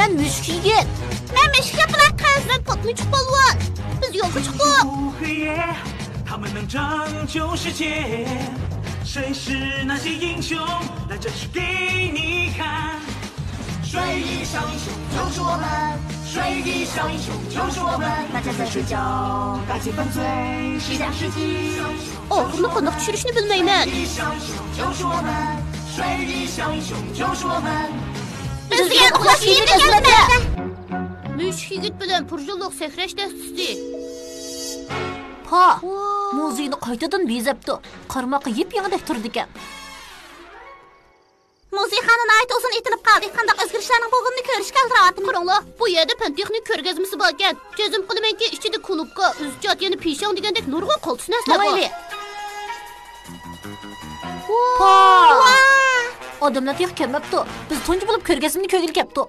Ben müşk yigit. Ben müşk yaprak kız. Ben patlıcık balvan. Biz yolga çıktık. 他们能拯救世界，谁是那些英雄？来这是给你看。水里小英雄就是我们，水里小英雄就是我们。大家在睡觉，赶紧犯罪，谁想世纪？ Oğlunu qandoq tushirishni bilmayman. 水里小英雄就是我们，水里小英雄就是我们。 Bizga uxlash yigit keldi. Müşk yigit bilan purjuluq sakrash dastasi. Pa, muzeyni qaytadan bezapti. Qarmoqi yep-yangidek turdi ekan. Muzeyxonani ayt uzun etilib qoldi. Qandoq o'zgarishlarning bo'lganini ko'rishga aldiryapman. Qaranglar, bu yerda pantexnik ko'rgazmasi bor ekan. Jazm qilamanki, ichida klubga, uzjat, yana peshon degandek nurg'un qoltis narsalar bor. Mayli. Pa! Odamlar yo'q kelmabdi. Biz tunji bo'lib ko'rgazmani ko'rgil kelibdi.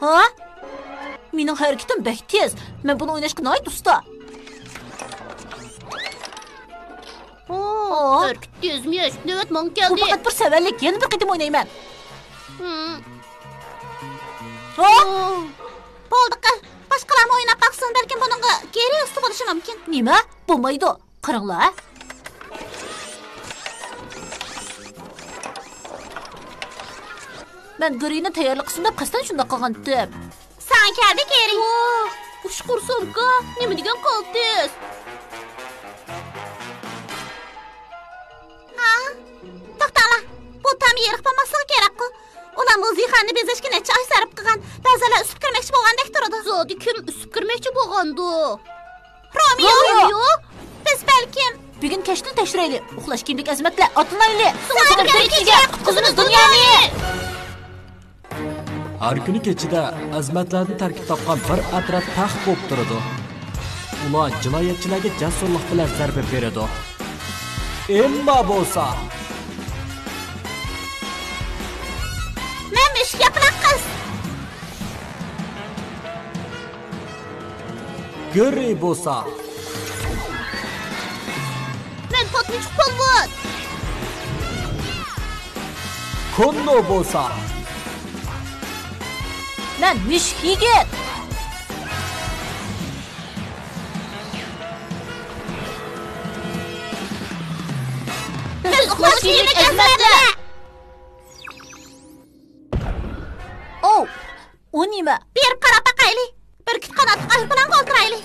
Ha? Mening harakatim bek tez. Men buni o'ynashga noit usta. Hareket tezmish. Navbat men Bu keldi. faqat bir savallik. Yana bir qitim o'ynayman. Bo'ldi. Boshqalarni o'ynab baqsin, balkim buningga geri usti bo'lishi mumkin. Nima? Bo'lmaydi. Qaranglar. Men Grini tayyorlik qilsin deb qasdan shunday qilgan edim. Sen keldi geri. Ushqur sumka. Nima degan qoltis? Ha? To'xtala. Bu tam yeriq bo'lmasa kerak-ku. Ular muzeyxonni bezashga necha oy sarf qilgan. Ba'zilar usib kirmoqchi bo'lgandek turadi. Zodi kim usib kirmoqchi bo'lgandi? Romeo. Biz balkim Bugun kashni tekshirayli. Uxlash kiyimlik azmatlar, otinayli. Sen kelkiga qutqizimiz dunyoni. Har kuni kechida azmatlarni tarkib topgan bir atraf taxt bo'lib turadi. Ular jinoyatchilarga jasurlik bilan zarba beradi. Emma bo'lsa, men müşk yaprak qiz. Guri bo'lsa, Men patlıcık balvan. Konno bo'lsa, Men müşk yigit. Biz uxlash yigit azmatlar. Oh, o nima? Bir qarab baqayli. Bir kit qanot ay bilan qoltirayli.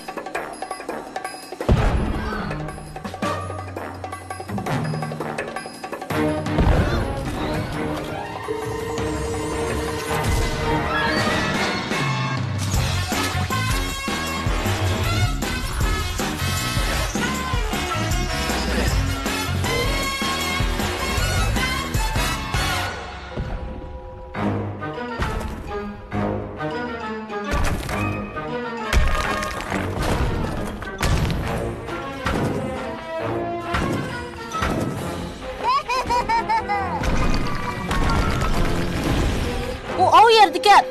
O av yerdi ekan.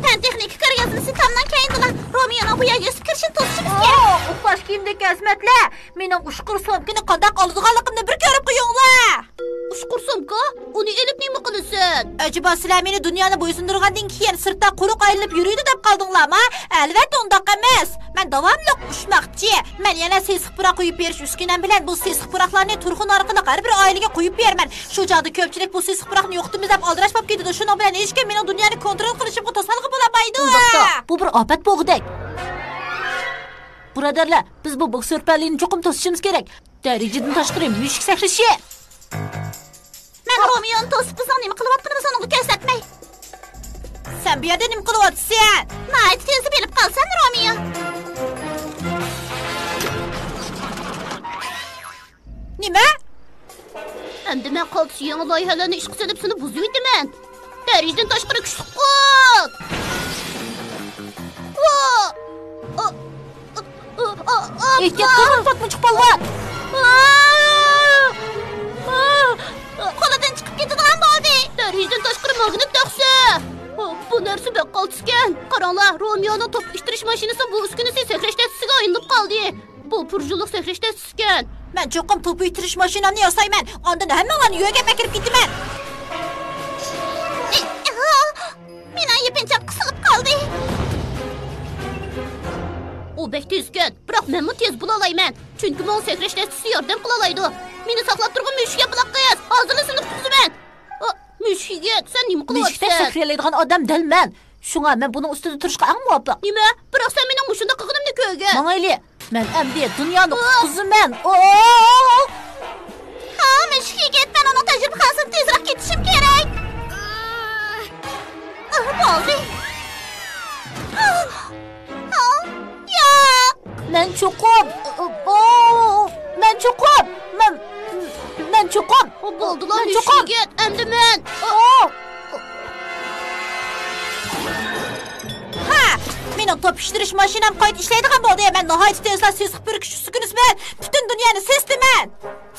Pantexnik ko'rgazmasi tomdan keyindilar. Romeo'ning bu yerga usib kirishini to'sishimiz kerak. Uxlash kiyimlik azmatlar. Mening ushqur somkini qandoq oladiganligimni bir ko'rib qo'yinglar. Ushqur sumka, uni elib nima qilasan? Acaba sizlar meni dunyoni bo'ysundirgandan keyin sirtda quruq aylanib yuriydi deb qaldinglarmi? Albatta undaq emas. Men davomli ushmoqchi. Men yana sesiq puroq qo'yib berish uskunam bilan bu sesiq puroqlarni turxun orqali har bir oilaga qo'yib beraman. Shu joyda ko'pchilik bu sesiq puroqni yo'qtimiz deb aldirash bo'lib ketdi. Shuning bilan hech kim mening dunyoni kontrol qilishimga to'sqinlik bo'lmaydi. Bu bir ofat bo'g'idek. Birodarlar, biz bu boksörparlikni cho'qim to'sishimiz kerak. Darajadan tashqari mushuk sakrashi. Men Romeo'ni to'sib bizning nima qilyapganimizni unga ko'rsatmay. Sen bu yerda nima qilyapsan? Nayt tezib bilib qolsan Romeo. Nima? Endi men qoltis yangi loyihalarni ish qilsa deb seni buzuydiman. Darajadan tashqari kuchli qo'l. Ehtiyot qilin, patmuchuk polvon. Qo'lidan chiqib ketadigan bo'ldi. Darajadan tashqari magnit taqsa. Bu Dərsi bək qaltısken. Qaranlar, Romeo'nun top iştiriş maşinisi bu üskünüsü sekreştəsisiga ayınıb qaldı. Bu purjuluq sekreştəsisken. Mən çoxum topu itirish mashinamni yasayman. Ondan hammalarni yo'lga makirib ketaman. Meni yepinchab qisib qaldi. O bək tezken. Biroq men tez bula olayman. Chunki men sekreştəsisi yordam qila olaydi. Meni saqlab turgan mushukga buloq qiz. Hozirni sinib tuzaman. Mushukga sen nima qilyapsan? Mushukda sehrlaydigan odam dilman. Shunga men buning ustida turishga eng muvofiq. Nima? Biroq sen mening mushunda qilganimni ko'rgan. Mangayli, men endi dunyoni qutqizaman. Ha, mushuk yigit, men uning tajribasidan tezroq ketishim kerak. Bo'ldi. Men cho'qib. Men cho'qib. Men cho'qib. Bo'ldilar mushuk yigit, endi men. Mening top ishtirish mashinam qayta ishlaydigan bo'ldi. Men nihoyat tezda sesiq purkish uskunasiman. Butun dunyoni sezdiman.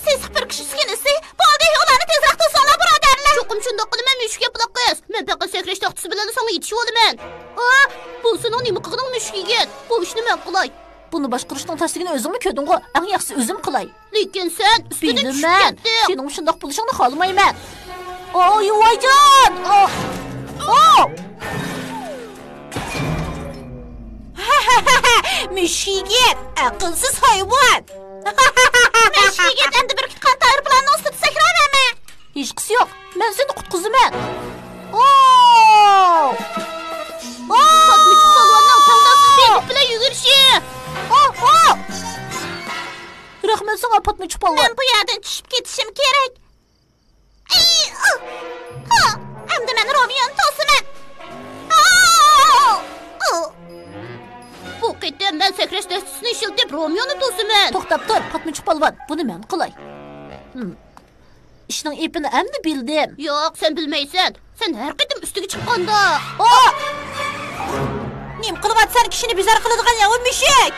Sesiq purkish uskunasi? Bo'ldi, ularni tezroq to'singlar, birodarlar. Cho'qim shundoq qilaman mushukga buloq qiz. Men faqat sekresh taxtasi bilan senga yetishib olaman. Bu sening nima qilganing mushuk yigit? Bu ishni men qilay. Buni boshqarishning tasdig'ini o'zingmi ko'rding-ku? Eng yaxshisi o'zim qilay. Lekin sen ustidan tushib ketding. Sening shundoq bo'lishingni xohlamayman. Voyjon! Mushuk yigit, aqlsiz hayvon. Mushuk yigit, endi bir qan tayir bilan ustida sakraymanmi? Hech qisi yo'q. Men seni qutqizaman. Fatmuch polvonning tangdasiz tezlik bilan yugurishi. Rahmat senga Fatmuch polvon. Men bu yerdan tushib ketishim kerak. Endi men Romeo'ni to'saman. Bu qitim ben sekreş testisini ishiltib Romeo'ni to'saman. To'xtab tur, Fatmuch polvon. Buni men qilay. İşning ipini endi bildim. Yo'q, sen bilmaysan. Sen har qitim ustiga chiqqanda. Nim qilyapsan kishini bezar qiladigan ya o mushuk.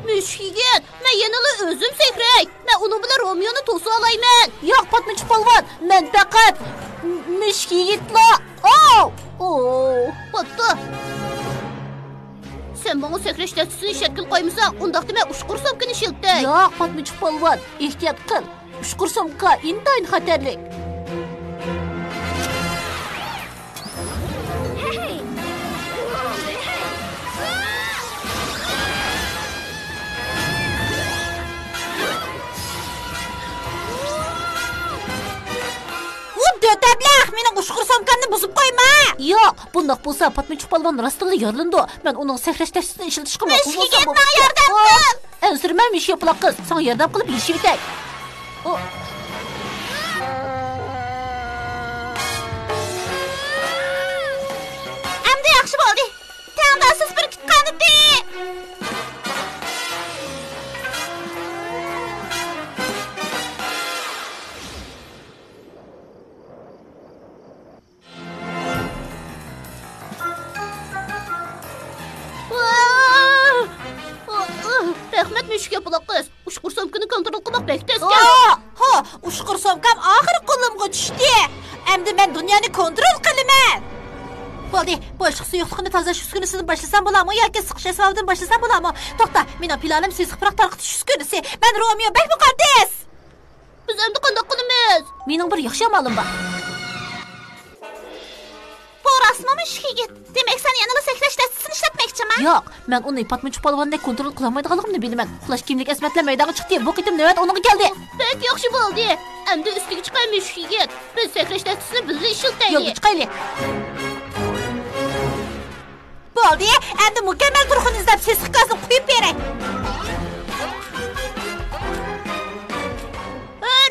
Mushuk yigit, men yanılı o'zim sekray. Men uni bilan Romeo'ni to'sa olayman. Yo'q, Fatmuch polvon. Men faqat mushuk yigitla. Bo'pti. Sen bana sekreş testisini ishlatgil qo'ymasan, undaqda men ushqur somkani ishiltay. Yo'q, Fatmuch polvon. Ehtiyot qil. Ushqur somka intayin xatarlik. Dötablah, mening ushqur somkamni buzib qo'yma. Yo'q, bundoq bo'lsa Fatmuch polvon rostilla yorildi. Men uning sehrlash testisini ishlatishga ma'qul bo'lsam. Menga yordam qil. Ansirman mushuk yo'qloq qiz. Senga yordam qilib yishib etay. Endi yaxshi bo'ldi. Tangdasiz bir kitqanidi. Rahmat mushukga buloq qiz. Ushqur somkani kontrol qilmoq bek tezkan. Ushqur somkam oxiri qo'limga tushdi. Endi men dunyoni kontrol qilaman. Bo'ldi, boshqa suyuqlikni tozalash uskunasidan boshlasam bo'ladimi yoki siqish asbobidan boshlasam bo'ladimi? To'xta, mening planim sesiq puroq tarqatish uskunasi. Men Romeo bek muqaddas. Biz endi qanday qilamiz? Mening bir yaxshi amalim bor. Bu rostmi mushuk yigit? Demak, sen yana sekreş testisini ishlatmoqchiman? Yo'q, men uni Fatmuch polvondek kontrol qilolmaydiganligimni bilaman. Uxlash kimlik asmatlar maydonga chiqdi. Bu qitim navbat uning keldi. Bek yaxshi bo'ldi. Endi ustiga chiqay mushuk yigit. Biz sekreş testisini birga ishlataylik. Yo'q, chiqaylik. Bo'ldi, endi mukammal turxun izlab sesiq gazini qo'yib beray.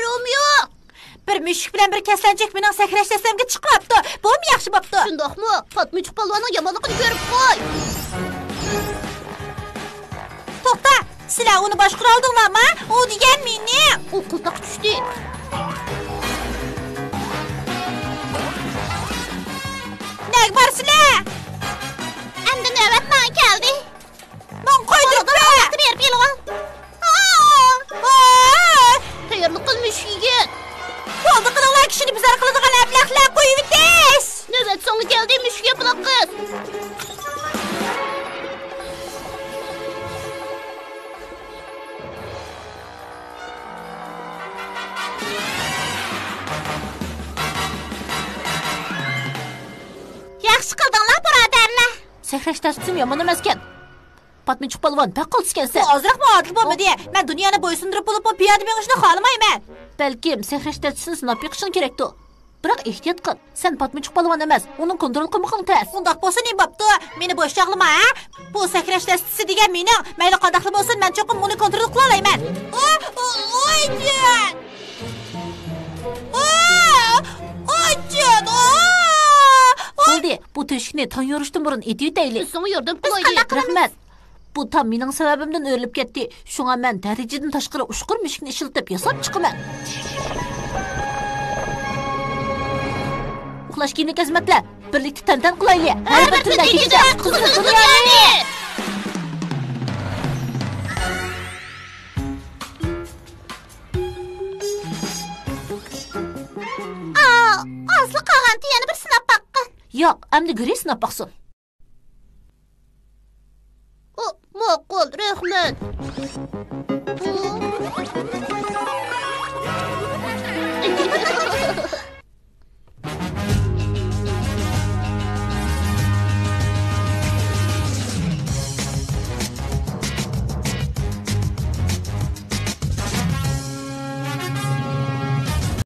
Romeo! Bir mushuk bilan bir kaslanjak mening sakrash testimga chiqmabdi. Bu ham yaxshi bo'pti. Shundoqmi? Fatmuch polvonning yomonligini ko'rib qo'y. To'xta, sizlar uni boshqara oldinglarmi? U degan meni. U qiltaq tushdi. Nega borsizlar? Endi navbat menga keldi. Men qo'ydim. Berib ol. Sehrash tasdim yomon emas ekan. Patminchuk polvon, paq qilskensan. Bu ozroq muodil bo'lmadi. Men dunyoni bo'ysundirib bo'lib, bu piyoda mengishni xohlamayman. Balkim sehrash tasdimni sinab yiqishing kerakdir. Biroq ehtiyot qil. Sen patminchuk polvon emas, uni kontrol qilmoqing tez. Undaq bo'lsa ne bo'pti? Meni bo'sh chaqlama, ha? Bu sakrash dastasi degan mening, mayli qandaqli bo'lsin, men cho'qim buni kontrol qila olaman. Oyjon! Oyjon! Bo'ldi, bu teshikni tan yorishdan burun etaylik. Senga yordam qilaylik. Rahmat. Bu tam mening sababimdan o'rilib ketdi. Shunga men darajadan tashqari ushqur mushukni ishiltib yasab chiqaman. Uxlash kiyimini xizmatlar. Birlikda tantan qilaylik. Har bir tunda kechida qizil dunyoni. Aslı qolgandi, yana bir sinab baqqan. Yo'q, endi g'iri sinab baqsin. Ma'qul, rahmat.